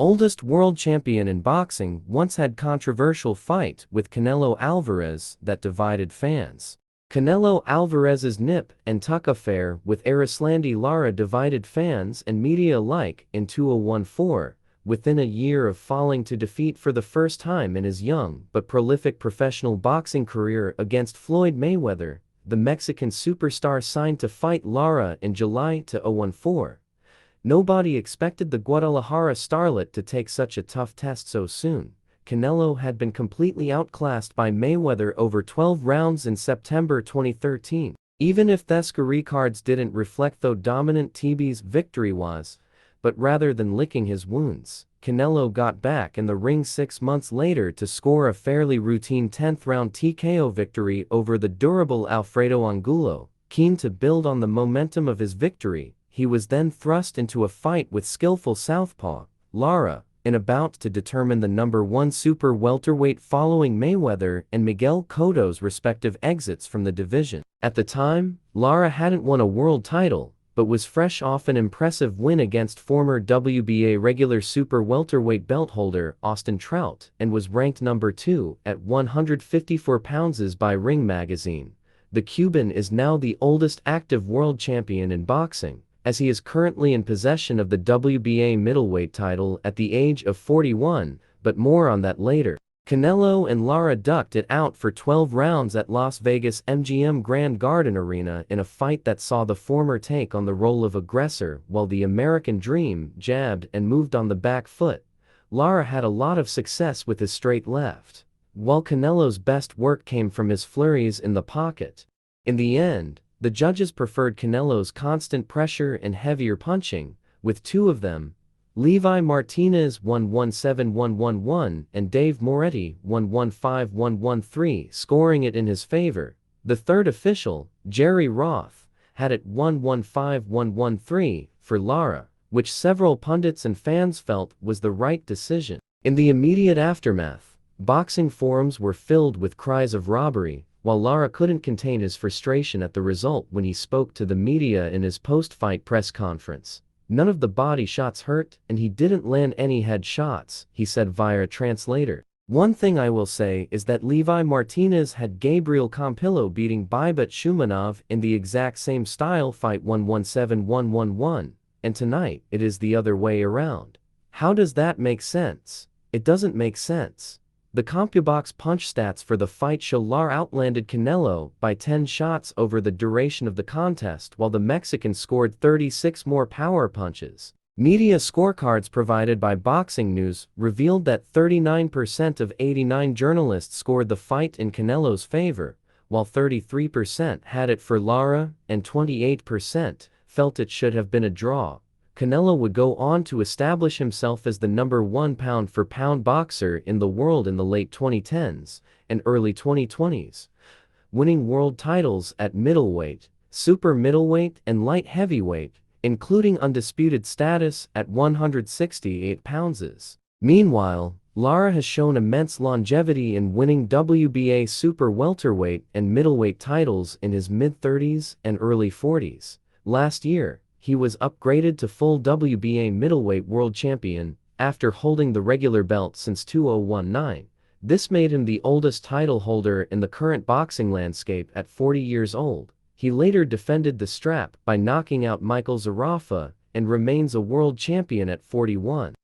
Oldest world champion in boxing once had controversial fight with Canelo Alvarez that divided fans. Canelo Alvarez's nip and tuck affair with Erislandy Lara divided fans and media alike in 2014, within a year of falling to defeat for the first time in his young but prolific professional boxing career against Floyd Mayweather. The Mexican superstar signed to fight Lara in July 2014. Nobody expected the Guadalajara starlet to take such a tough test so soon. Canelo had been completely outclassed by Mayweather over 12 rounds in September 2013. Even if the scorecards didn't reflect how dominant TB's victory was, but rather than licking his wounds, Canelo got back in the ring 6 months later to score a fairly routine 10th round TKO victory over the durable Alfredo Angulo. Keen to build on the momentum of his victory, he was then thrust into a fight with skillful southpaw Lara, in a bout to determine the number 1 super welterweight following Mayweather and Miguel Cotto's respective exits from the division. At the time, Lara hadn't won a world title, but was fresh off an impressive win against former WBA regular super welterweight belt holder Austin Trout and was ranked number 2 at 154 pounds by Ring magazine. The Cuban is now the oldest active world champion in boxing, as he is currently in possession of the WBA middleweight title at the age of 41, but more on that later. Canelo and Lara ducked it out for 12 rounds at Las Vegas MGM Grand Garden Arena in a fight that saw the former take on the role of aggressor while the American Dream jabbed and moved on the back foot. Lara had a lot of success with his straight left, while Canelo's best work came from his flurries in the pocket. In the end, the judges preferred Canelo's constant pressure and heavier punching, with two of them, Levi Martinez 117-111 and Dave Moretti 115-113, scoring it in his favor. The third official, Jerry Roth, had it 115-113 for Lara, which several pundits and fans felt was the right decision. In the immediate aftermath, boxing forums were filled with cries of robbery, while Lara couldn't contain his frustration at the result when he spoke to the media in his post-fight press conference. "None of the body shots hurt, and he didn't land any head shots," he said via a translator. "One thing I will say is that Levi Martinez had Gabriel Campillo beating Bybet Shumanov in the exact same style fight 117-111, and tonight it is the other way around. How does that make sense? It doesn't make sense." The CompuBox punch stats for the fight show Lara outlanded Canelo by 10 shots over the duration of the contest, while the Mexican scored 36 more power punches. Media scorecards provided by Boxing News revealed that 39% of 89 journalists scored the fight in Canelo's favor, while 33% had it for Lara and 28% felt it should have been a draw. Canelo would go on to establish himself as the number 1 pound-for-pound boxer in the world in the late 2010s and early 2020s, winning world titles at middleweight, super middleweight and light heavyweight, including undisputed status at 168 pounds. Meanwhile, Lara has shown immense longevity in winning WBA super welterweight and middleweight titles in his mid-30s and early 40s. Last year, he was upgraded to full WBA middleweight world champion after holding the regular belt since 2019. This made him the oldest title holder in the current boxing landscape at 40 years old. He later defended the strap by knocking out Michael Zarafa and remains a world champion at 41.